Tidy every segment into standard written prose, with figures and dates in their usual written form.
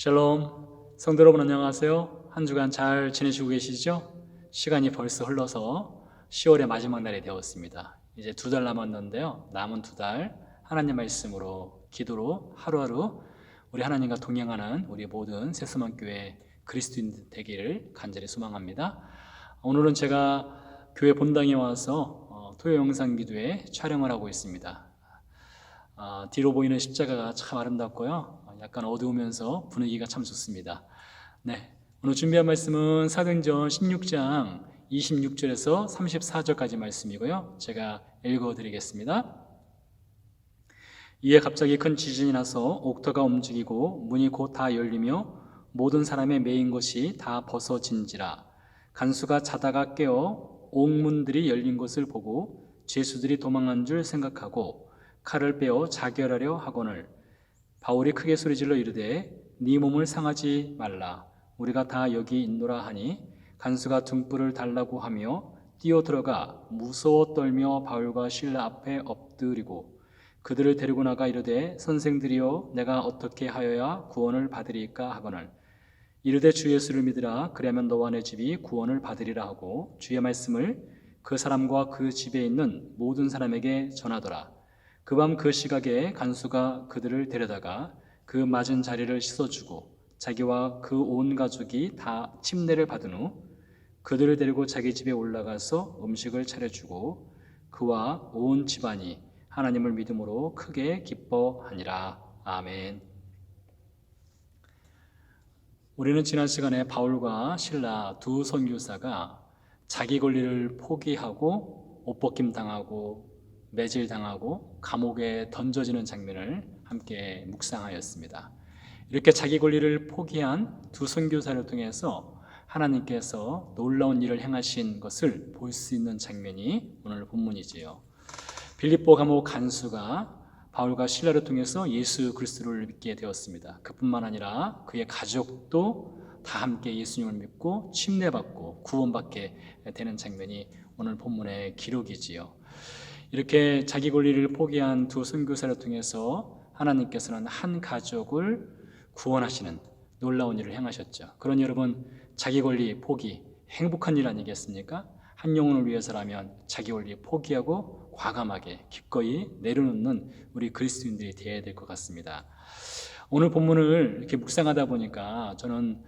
샬롬, 성도 여러분 안녕하세요. 한 주간 잘 지내시고 계시죠? 시간이 벌써 흘러서 10월의 마지막 날이 되었습니다. 이제 2달 남았는데요. 남은 2달 하나님 말씀으로 기도로 하루하루 우리 하나님과 동행하는 우리 모든 새수만교회 그리스도인 되기를 간절히 소망합니다. 오늘은 제가 교회 본당에 와서 토요 영상 기도회 촬영을 하고 있습니다. 뒤로 보이는 십자가가 참 아름답고요. 약간 어두우면서 분위기가 참 좋습니다. 네, 오늘 준비한 말씀은 사도행전 16장 26절에서 34절까지 말씀이고요. 제가 읽어드리겠습니다. 이에 갑자기 큰 지진이 나서 옥토가 움직이고 문이 곧 다 열리며 모든 사람의 매인 것이 다 벗어진지라. 간수가 자다가 깨어 옥문들이 열린 것을 보고 죄수들이 도망한 줄 생각하고 칼을 빼어 자결하려 하거늘 바울이 크게 소리질러 이르되 네 몸을 상하지 말라. 우리가 다 여기 있노라 하니 간수가 등불을 달라고 하며 뛰어들어가 무서워 떨며 바울과 실라 앞에 엎드리고 그들을 데리고 나가 이르되 선생들이여 내가 어떻게 하여야 구원을 받으리까 하거늘 이르되 주 예수를 믿으라. 그리하면 너와 내 집이 구원을 받으리라 하고 주의 말씀을 그 사람과 그 집에 있는 모든 사람에게 전하더라. 그 밤 그 시각에 간수가 그들을 데려다가 그 맞은 자리를 씻어주고 자기와 그 온 가족이 다 침례를 받은 후 그들을 데리고 자기 집에 올라가서 음식을 차려주고 그와 온 집안이 하나님을 믿음으로 크게 기뻐하니라. 아멘. 우리는 지난 시간에 바울과 실라 두 선교사가 자기 권리를 포기하고 옷벗김 당하고 매질당하고 감옥에 던져지는 장면을 함께 묵상하였습니다. 이렇게 자기 권리를 포기한 두 선교사를 통해서 하나님께서 놀라운 일을 행하신 것을 볼 수 있는 장면이 오늘 본문이지요. 빌립보 감옥 간수가 바울과 실라를 통해서 예수 그리스도를 믿게 되었습니다. 그뿐만 아니라 그의 가족도 다 함께 예수님을 믿고 침례받고 구원받게 되는 장면이 오늘 본문의 기록이지요. 이렇게 자기 권리를 포기한 두 선교사를 통해서 하나님께서는 한 가족을 구원하시는 놀라운 일을 행하셨죠. 그러니 여러분, 자기 권리 포기 행복한 일 아니겠습니까? 한 영혼을 위해서라면 자기 권리 포기하고 과감하게 기꺼이 내려놓는 우리 그리스도인들이 되어야 될 것 같습니다. 오늘 본문을 이렇게 묵상하다 보니까 저는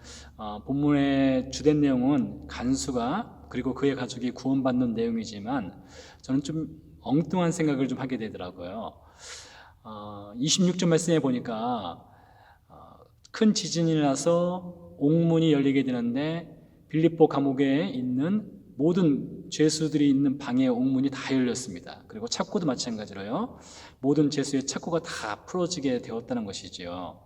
본문의 주된 내용은 간수가 그리고 그의 가족이 구원받는 내용이지만 저는 좀 엉뚱한 생각을 좀 하게 되더라고요. 26절 말씀에 보니까 큰 지진이 나서 옥문이 열리게 되는데 빌립보 감옥에 있는 모든 죄수들이 있는 방의 옥문이 다 열렸습니다. 그리고 창고도 마찬가지로요. 모든 죄수의 창고가 다 풀어지게 되었다는 것이지요.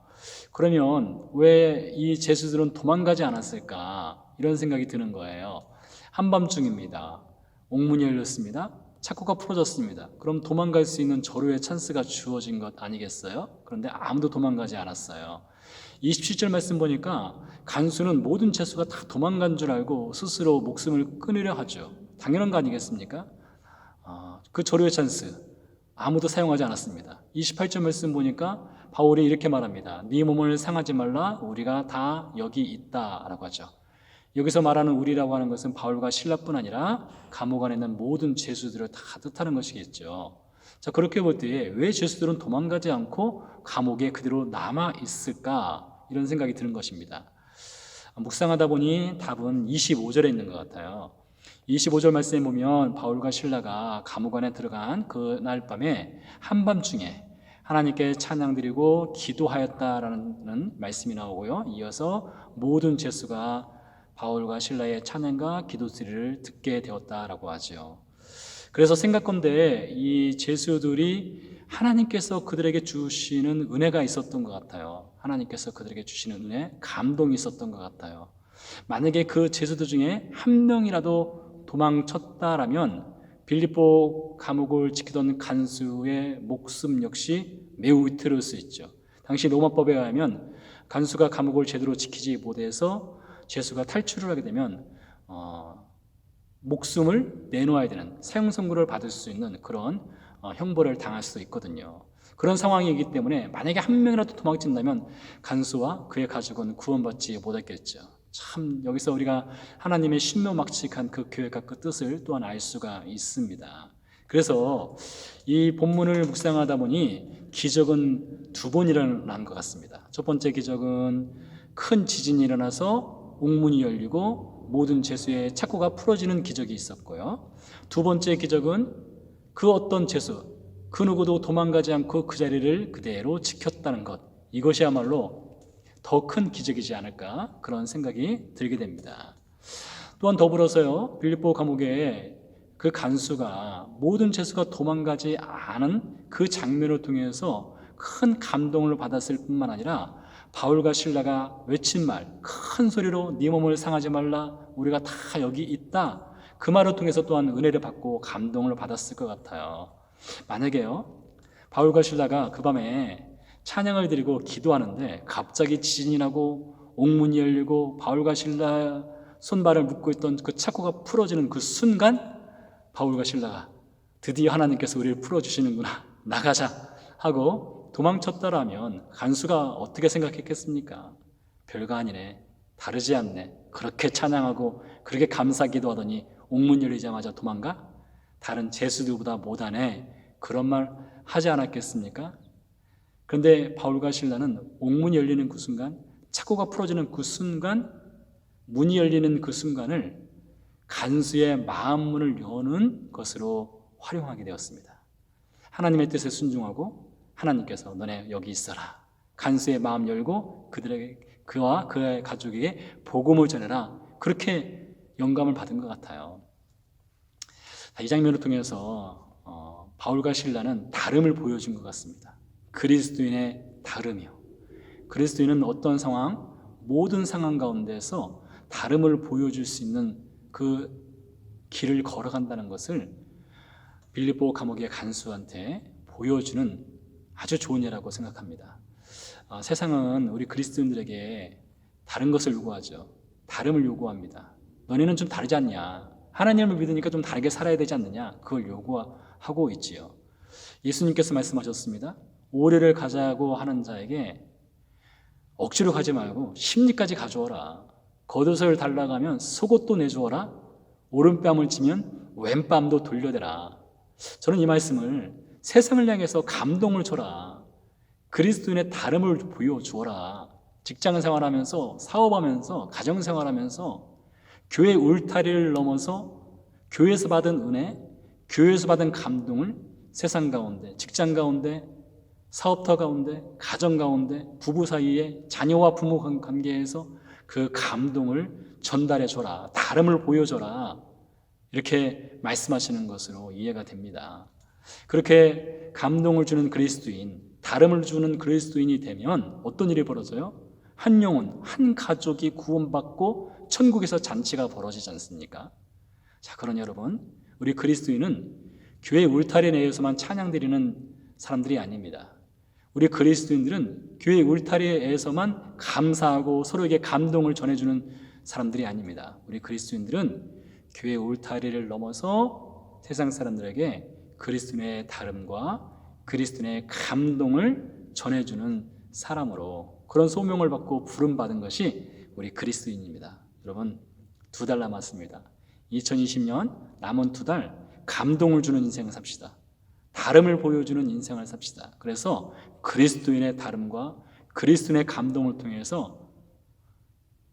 그러면 왜 이 죄수들은 도망가지 않았을까? 이런 생각이 드는 거예요. 한밤중입니다. 옥문이 열렸습니다. 창고가 풀어졌습니다. 그럼 도망갈 수 있는 절호의 찬스가 주어진 것 아니겠어요? 그런데 아무도 도망가지 않았어요. 27절 말씀 보니까 간수는 모든 죄수가 다 도망간 줄 알고 스스로 목숨을 끊으려 하죠. 당연한 거 아니겠습니까? 그 절호의 찬스 아무도 사용하지 않았습니다. 28절 말씀 보니까 바울이 이렇게 말합니다. 네 몸을 상하지 말라. 우리가 다 여기 있다라고 하죠. 여기서 말하는 우리라고 하는 것은 바울과 실라뿐 아니라 감옥 안에 있는 모든 죄수들을 다 뜻하는 것이겠죠. 자, 그렇게 볼 때 왜 죄수들은 도망가지 않고 감옥에 그대로 남아 있을까? 이런 생각이 드는 것입니다. 묵상하다 보니 답은 25절에 있는 것 같아요. 25절 말씀에 보면 바울과 실라가 감옥 안에 들어간 그날 밤에 한밤중에 하나님께 찬양드리고 기도하였다라는 말씀이 나오고요. 이어서 모든 죄수가 바울과 실라의 찬양과 기도 소리를 듣게 되었다라고 하죠. 그래서 생각건대 이 죄수들이 하나님께서 그들에게 주시는 은혜가 있었던 것 같아요. 하나님께서 그들에게 주시는 은혜, 감동이 있었던 것 같아요. 만약에 그 죄수들 중에 한 명이라도 도망쳤다라면 빌립보 감옥을 지키던 간수의 목숨 역시 매우 위태로울 수 있죠. 당시 로마법에 의하면 간수가 감옥을 제대로 지키지 못해서 죄수가 탈출을 하게 되면 목숨을 내놓아야 되는 사형 선고를 받을 수 있는 그런 형벌을 당할 수 있거든요. 그런 상황이기 때문에 만약에 한 명이라도 도망친다면 간수와 그의 가족은 구원받지 못했겠죠. 참 여기서 우리가 하나님의 신묘막측한 그 계획과 그 뜻을 또한 알 수가 있습니다. 그래서 이 본문을 묵상하다 보니 기적은 두 번 일어난 것 같습니다. 첫 번째 기적은 큰 지진이 일어나서 옥문이 열리고 모든 죄수의 착고가 풀어지는 기적이 있었고요. 두 번째 기적은 그 어떤 죄수 그 누구도 도망가지 않고 그 자리를 그대로 지켰다는 것, 이것이야말로 더 큰 기적이지 않을까 그런 생각이 들게 됩니다. 또한 더불어서요, 빌립보 감옥에 그 간수가 모든 죄수가 도망가지 않은 그 장면을 통해서 큰 감동을 받았을 뿐만 아니라 바울과 실라가 외친 말, 큰 소리로 네 몸을 상하지 말라, 우리가 다 여기 있다, 그 말을 통해서 또한 은혜를 받고 감동을 받았을 것 같아요. 만약에요, 바울과 실라가 그 밤에 찬양을 드리고 기도하는데 갑자기 지진이 나고 옥문이 열리고 바울과 실라 손발을 묶고 있던 그 착고가 풀어지는 그 순간 바울과 실라가 드디어 하나님께서 우리를 풀어주시는구나, 나가자 하고 도망쳤다라면 간수가 어떻게 생각했겠습니까? 별거 아니네, 다르지 않네, 그렇게 찬양하고 그렇게 감사 기도하더니 옥문 열리자마자 도망가? 다른 죄수들보다 못하네, 그런 말 하지 않았겠습니까? 그런데 바울과 실라는 옥문이 열리는 그 순간, 착고가 풀어지는 그 순간, 문이 열리는 그 순간을 간수의 마음 문을 여는 것으로 활용하게 되었습니다. 하나님의 뜻에 순종하고 하나님께서 너네 여기 있어라, 간수의 마음 열고 그와 그의 가족에게 복음을 전해라, 그렇게 영감을 받은 것 같아요. 이 장면을 통해서 바울과 실라는 다름을 보여준 것 같습니다. 그리스도인의 다름이요. 그리스도인은 어떤 상황, 모든 상황 가운데서 다름을 보여줄 수 있는 그 길을 걸어간다는 것을 빌립보 감옥의 간수한테 보여주는 아주 좋은 예라고 생각합니다. 세상은 우리 그리스도인들에게 다른 것을 요구하죠. 다름을 요구합니다. 너네는 좀 다르지 않냐? 하나님을 믿으니까 좀 다르게 살아야 되지 않느냐? 그걸 요구하고 있지요. 예수님께서 말씀하셨습니다. 오래를 가자고 하는 자에게 억지로 가지 말고 십리까지 가져오라. 겉옷을 달라고 하면 속옷도 내주어라. 오른뺨을 치면 왼뺨도 돌려대라. 저는 이 말씀을 세상을 향해서 감동을 줘라, 그리스도인의 다름을 보여주어라. 직장 생활하면서, 사업하면서, 가정 생활하면서 교회 울타리를 넘어서 교회에서 받은 은혜, 교회에서 받은 감동을 세상 가운데, 직장 가운데, 사업터 가운데, 가정 가운데, 부부 사이에, 자녀와 부모 관계에서 그 감동을 전달해 줘라, 다름을 보여줘라, 이렇게 말씀하시는 것으로 이해가 됩니다. 그렇게 감동을 주는 그리스도인, 다름을 주는 그리스도인이 되면 어떤 일이 벌어져요? 한 영혼, 한 가족이 구원받고 천국에서 잔치가 벌어지지 않습니까? 자, 그런 여러분, 우리 그리스도인은 교회 울타리 내에서만 찬양드리는 사람들이 아닙니다. 우리 그리스도인들은 교회 울타리에서만 감사하고 서로에게 감동을 전해주는 사람들이 아닙니다. 우리 그리스도인들은 교회 울타리를 넘어서 세상 사람들에게 그리스도인의 다름과 그리스도인의 감동을 전해주는 사람으로, 그런 소명을 받고 부름받은 것이 우리 그리스도인입니다. 여러분, 2달 남았습니다. 2020년 남은 2달 감동을 주는 인생을 삽시다. 다름을 보여주는 인생을 삽시다. 그래서 그리스도인의 다름과 그리스도인의 감동을 통해서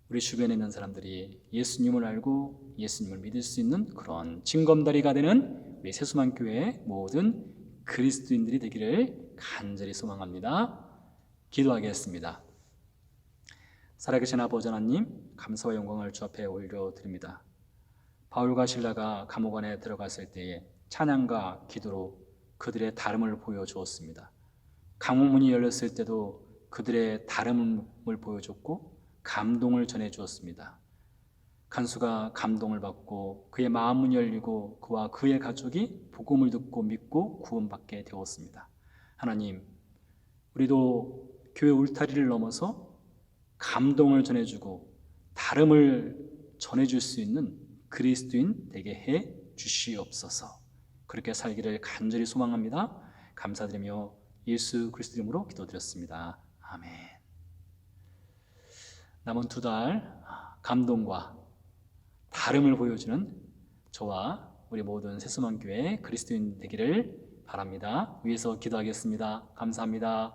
우리 주변에 있는 사람들이 예수님을 알고 예수님을 믿을 수 있는 그런 징검다리가 되는 우리 세수만교회의 모든 그리스도인들이 되기를 간절히 소망합니다. 기도하겠습니다. 살아계신 아버지 하나님, 감사와 영광을 주 앞에 올려드립니다. 바울과 실라가 감옥 안에 들어갔을 때에 찬양과 기도로 그들의 다름을 보여주었습니다. 감옥문이 열렸을 때도 그들의 다름을 보여줬고 감동을 전해주었습니다. 간수가 감동을 받고 그의 마음은 열리고 그와 그의 가족이 복음을 듣고 믿고 구원받게 되었습니다. 하나님, 우리도 교회 울타리를 넘어서 감동을 전해주고 다름을 전해줄 수 있는 그리스도인 되게 해 주시옵소서. 그렇게 살기를 간절히 소망합니다. 감사드리며 예수 그리스도 이름으로 기도드렸습니다. 아멘. 남은 2달 감동과 다름을 보여주는 저와 우리 모든 새소망교회 그리스도인 되기를 바랍니다. 위에서 기도하겠습니다. 감사합니다.